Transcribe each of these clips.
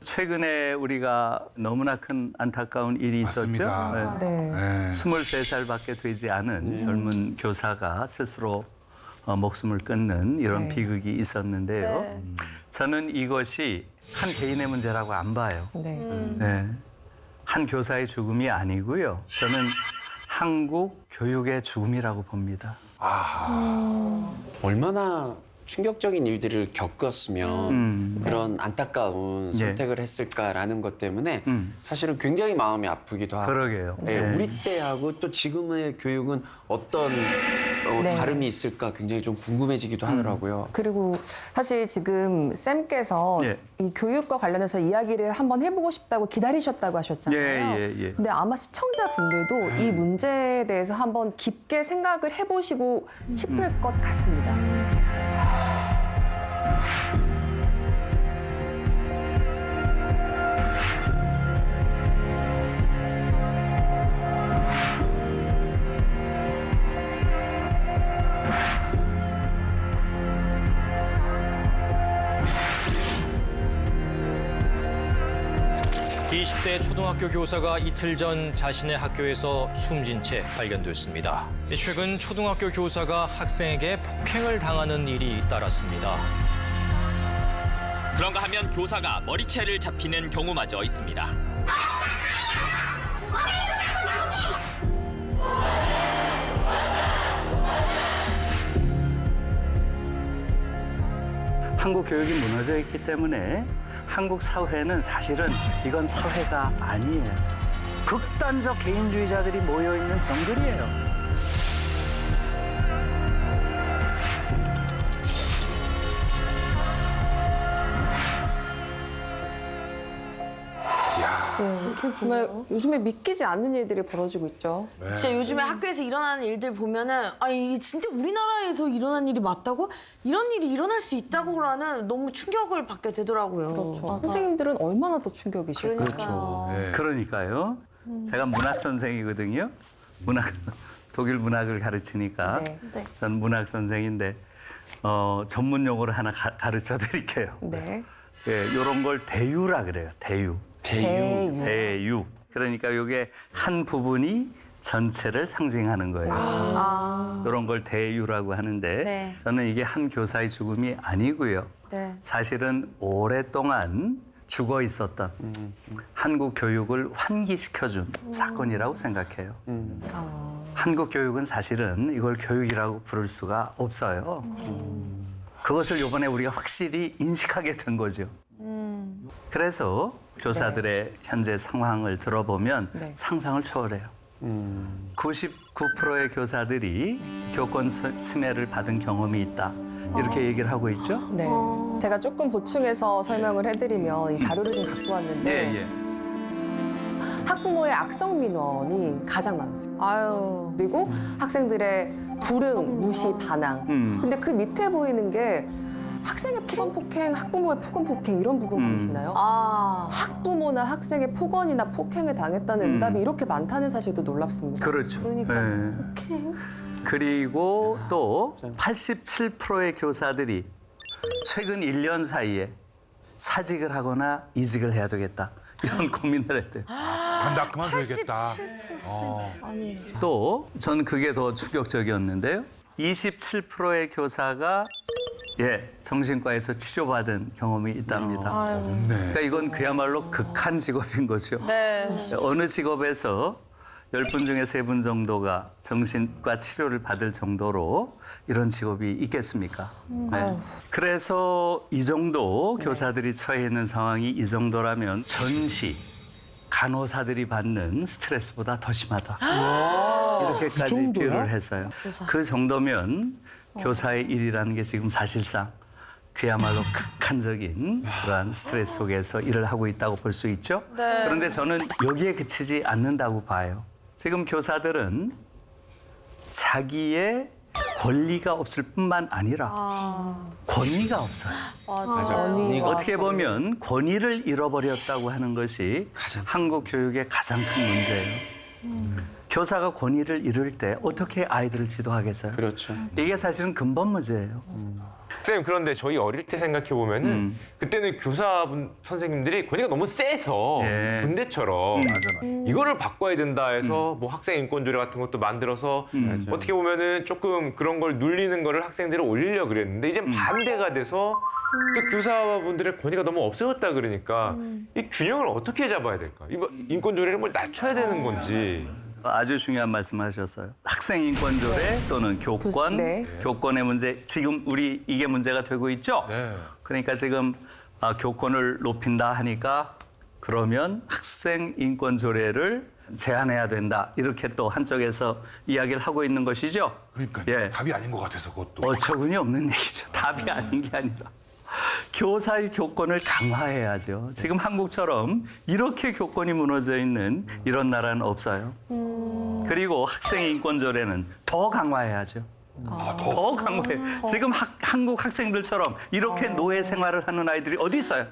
최근에 우리가 너무나 큰 안타까운 일이 맞습니다. 있었죠. 네. 네. 23살밖에 되지 않은 젊은 교사가 스스로 목숨을 끊는 이런 네. 비극이 있었는데요. 네. 저는 이것이 한 개인의 문제라고 안 봐요. 네. 네. 한 교사의 죽음이 아니고요. 저는 한국 교육의 죽음이라고 봅니다. 얼마나 충격적인 일들을 겪었으면 그런 안타까운 예. 선택을 했을까라는 것 때문에 사실은 굉장히 마음이 아프기도 하고 그러게요. 예, 네. 우리 때하고 또 지금의 교육은 어떤 네. 다름이 있을까 굉장히 좀 궁금해지기도 하더라고요. 그리고 사실 지금 쌤께서 예. 이 교육과 관련해서 이야기를 한번 해보고 싶다고 기다리셨다고 하셨잖아요. 예. 근데 아마 시청자분들도 이 문제에 대해서 한번 깊게 생각을 해보시고 싶을 것 같습니다. (20대) 초등학교 교사가 이틀 전 자신의 학교에서 숨진 채 발견됐습니다. 최근 초등학교 교사가 학생에게 폭행을 당하는 일이 잇따랐습니다. 그런가 하면 교사가 머리채를 잡히는 경우마저 있습니다. 한국 교육이 무너져 있기 때문에 한국 사회는 사실은 이건 사회가 아니에요. 극단적 개인주의자들이 모여있는 정글이에요. 네. 정말 요즘에 믿기지 않는 일들이 벌어지고 있죠. 진짜 요즘에 학교에서 일어나는 일들 보면은 아 이게 진짜 우리나라에서 일어난 일이 맞다고? 이런 일이 일어날 수 있다고라는 너무 충격을 받게 되더라고요. 그렇죠. 선생님들은 얼마나 더 충격이실까요? 그러니까요. 네. 그러니까요. 제가 문학 선생이거든요. 독일 문학을 가르치니까 네. 전 문학 선생인데 전문 용어를 하나 가르쳐 드릴게요. 네. 예, 이런 걸 대유라 그래요. 대유. 대유. 대유. 그러니까 이게 한 부분이 전체를 상징하는 거예요. 이런 걸 대유라고 하는데 네. 저는 이게 한 교사의 죽음이 아니고요. 네. 사실은 오랫동안 죽어 있었던 한국 교육을 환기시켜준 사건이라고 생각해요. 한국 교육은 사실은 이걸 교육이라고 부를 수가 없어요. 그것을 이번에 우리가 확실히 인식하게 된 거죠. 그래서 교사들의 현재 상황을 들어보면 네. 상상을 초월해요. 99%의 교사들이 교권 침해를 받은 경험이 있다. 이렇게 얘기를 하고 있죠. 네. 제가 조금 보충해서 설명을 해드리면 이 자료를 좀 갖고 왔는데 예. 학부모의 악성 민원이 가장 많았어요. 아유. 그리고 학생들의 불응, 무시, 반항. 근데 그 밑에 보이는 게 학생의 폭언 폭행, 학부모의 폭언 폭행 이런 부분 보이시나요? 아. 학부모나 학생의 폭언이나 폭행을 당했다는 응답이 이렇게 많다는 사실도 놀랍습니다. 그렇죠. 그러니까요. 예. 그리고 또 87%의 교사들이 최근 1년 사이에 사직을 하거나 이직을 해야 되겠다. 이런 고민을 했대요. 간다 그만둬야겠다. 아니, 또 전 그게 더 충격적이었는데요. 27%의 교사가 정신과에서 치료받은 경험이 있답니다. 네. 그러니까 이건 그야말로 극한 직업인 거죠. 네. 어느 직업에서 10분 중에 3분 정도가 정신과 치료를 받을 정도로 이런 직업이 있겠습니까? 네. 그래서 이 정도 교사들이 처해 있는 상황이 이 정도라면 전시, 간호사들이 받는 스트레스보다 더 심하다. 이렇게까지 비유를 했어요. 그 정도면 교사의 일이라는 게 지금 사실상 그야말로 극한적인 그러한 스트레스 속에서 일을 하고 있다고 볼 수 있죠. 그런데 저는 여기에 그치지 않는다고 봐요. 지금 교사들은 자기의 권리가 없을 뿐만 아니라 권위가 없어요. 권위가 어떻게 보면 권위를 잃어버렸다고 하는 것이 한국 교육의 가장 큰 문제예요. 교사가 권위를 잃을 때 어떻게 아이들을 지도하겠어요? 그렇죠. 이게 사실은 근본 문제예요. 선생님 그런데 저희 어릴 때 생각해 보면은 그때는 교사분 선생님들이 권위가 너무 세서 예. 군대처럼 이거를 바꿔야 된다 해서 뭐 학생 인권조례 같은 것도 만들어서 어떻게 보면은 조금 그런 걸 눌리는 거를 학생들을 올리려 그랬는데 이제 반대가 돼서 또 교사분들의 권위가 너무 없어졌다 그러니까 이 균형을 어떻게 잡아야 될까? 이거 인권조례를 뭘 낮춰야 되는 건지. 아주 중요한 말씀하셨어요. 학생 인권 조례 또는 교권, 네. 교권의 문제 지금 우리 이게 문제가 되고 있죠. 네. 그러니까 지금 교권을 높인다 하니까 그러면 학생 인권 조례를 제한해야 된다 이렇게 또 한쪽에서 이야기를 하고 있는 것이죠. 그러니까 예. 답이 아닌 것 같아서 그것도. 어처구니 없는 얘기죠. 답이 아닌 게 아니라. 교사의 교권을 강화해야죠. 지금 한국처럼 이렇게 교권이 무너져 있는 이런 나라는 없어요. 그리고 학생 인권 조례는 더 강화해야죠. 더 강화해. 지금 한국 학생들처럼 이렇게 노예 생활을 하는 아이들이 어디 있어요?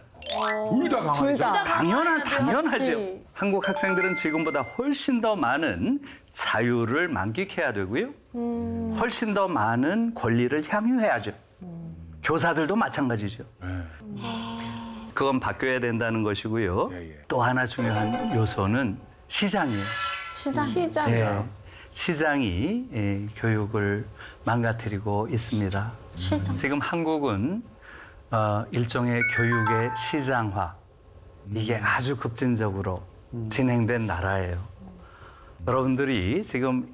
둘 다 강하죠. 당연하죠. 한국 학생들은 지금보다 훨씬 더 많은 자유를 만끽해야 되고요. 훨씬 더 많은 권리를 향유해야죠. 교사들도 마찬가지죠. 그건 바뀌어야 된다는 것이고요. 예. 또 하나 중요한 요소는 시장이에요. 시장이요. 예. 시장이 교육을 망가뜨리고 있습니다. 지금 한국은 일종의 교육의 시장화 이게 아주 급진적으로 진행된 나라예요. 여러분들이 지금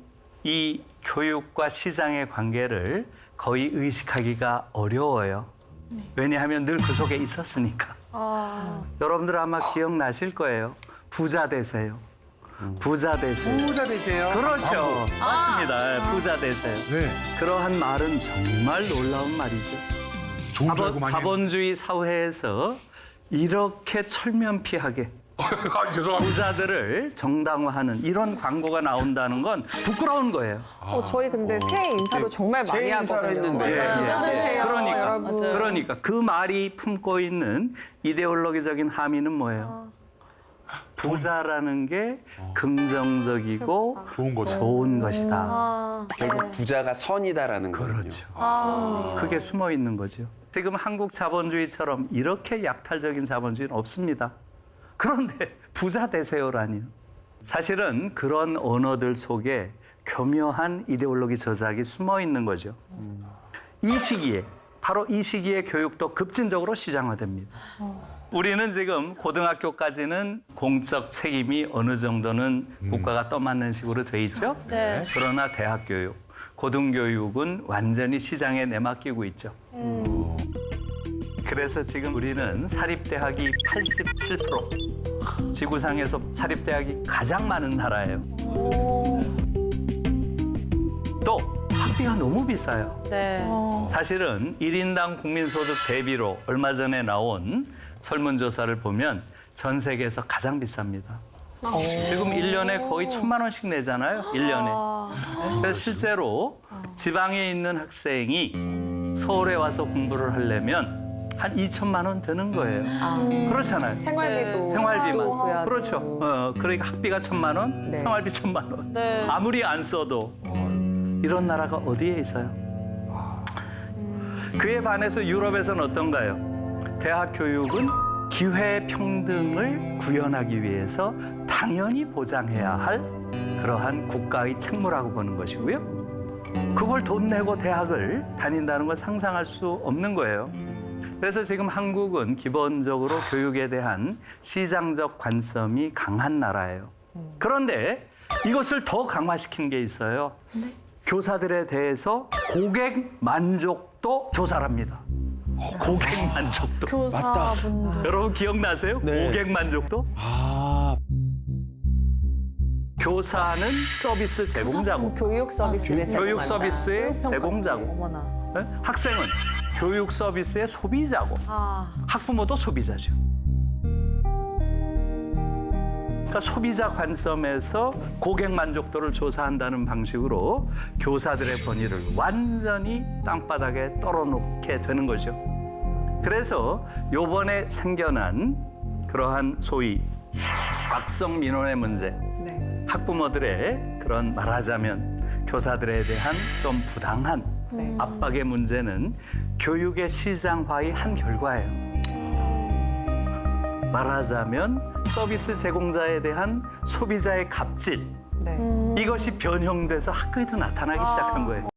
이 교육과 시장의 관계를 거의 의식하기가 어려워요. 왜냐하면 늘 그 속에 있었으니까. 여러분들 아마 기억나실 거예요. 부자 되세요. 부자 되세요. 부자 되세요. 그렇죠. 맞습니다. 부자 되세요. 네. 그러한 말은 정말 놀라운 말이죠. 좋은 줄 알고 많이. 자본주의 사회에서 이렇게 철면피하게 아, 죄송합니다. 부자들을 정당화하는 이런 광고가 나온다는 건 부끄러운 거예요. 저희 근데 새해 인사로 정말 많이 새해 인사를 하거든요. 했는데. 맞아요. 부자 되세요, 여러분. 그러니까 그 말이 품고 있는 이데올로기적인 함의는 뭐예요? 부자라는 게 긍정적이고 좋은 거죠. 좋은 것이다. 결국 부자가 선이다라는 거거든요. 그렇죠. 그게 숨어 있는 거죠. 지금 한국 자본주의처럼 이렇게 약탈적인 자본주의는 없습니다. 그런데 부자 되세요라니요. 사실은 그런 언어들 속에 교묘한 이데올로기 저작이 숨어 있는 거죠. 이 시기에, 바로 이 시기에 교육도 급진적으로 시장화됩니다. 우리는 지금 고등학교까지는 공적 책임이 어느 정도는 국가가 떠맡는 식으로 돼 있죠. 네. 그러나 대학 교육, 고등교육은 완전히 시장에 내맡기고 있죠. 그래서 지금 우리는 사립대학이 87%, 지구상에서 사립대학이 가장 많은 나라예요. 또 학비가 너무 비싸요. 네. 사실은 1인당 국민소득 대비로 얼마 전에 나온 설문조사를 보면 전 세계에서 가장 비쌉니다. 지금 1년에 거의 1,000만 원씩 내잖아요. 1년에. 그래서 실제로 지방에 있는 학생이 서울에 와서 공부를 하려면 한 2천만 원 드는 거예요. 그렇잖아요. 생활비도 생활비만. 구해야 그렇죠. 되고. 그러니까 학비가 1,000만 원, 네. 생활비 1,000만 원. 네. 아무리 안 써도 이런 나라가 어디에 있어요? 그에 반해서 유럽에서는 어떤가요? 대학 교육은 기회 평등을 구현하기 위해서 당연히 보장해야 할 그러한 국가의 책무라고 보는 것이고요. 그걸 돈 내고 대학을 다닌다는 건 상상할 수 없는 거예요. 그래서 지금 한국은 기본적으로 교육에 대한 시장적 관점이 강한 나라예요. 그런데 이것을 더 강화시킨 게 있어요. 교사들에 대해서 고객 만족도 조사를 합니다. 고객 만족도. 교사분들. 여러분 기억나세요? 네. 고객 만족도? 교사는 서비스 제공자고 교육 서비스를 교육 제공한다. 서비스의 제공자고 어머나. 네? 학생은 교육 서비스의 소비자고 학부모도 소비자죠. 그러니까 소비자 관점에서 고객 만족도를 조사한다는 방식으로 교사들의 권위를 완전히 땅바닥에 떨어놓게 되는 거죠. 그래서 요번에 생겨난 그러한 소위 악성 민원의 문제, 네. 학부모들의 그런 말하자면 교사들에 대한 좀 부당한 네. 압박의 문제는 교육의 시장화의 한 결과예요. 말하자면 서비스 제공자에 대한 소비자의 갑질, 네. 이것이 변형돼서 학교에도 나타나기 시작한 거예요.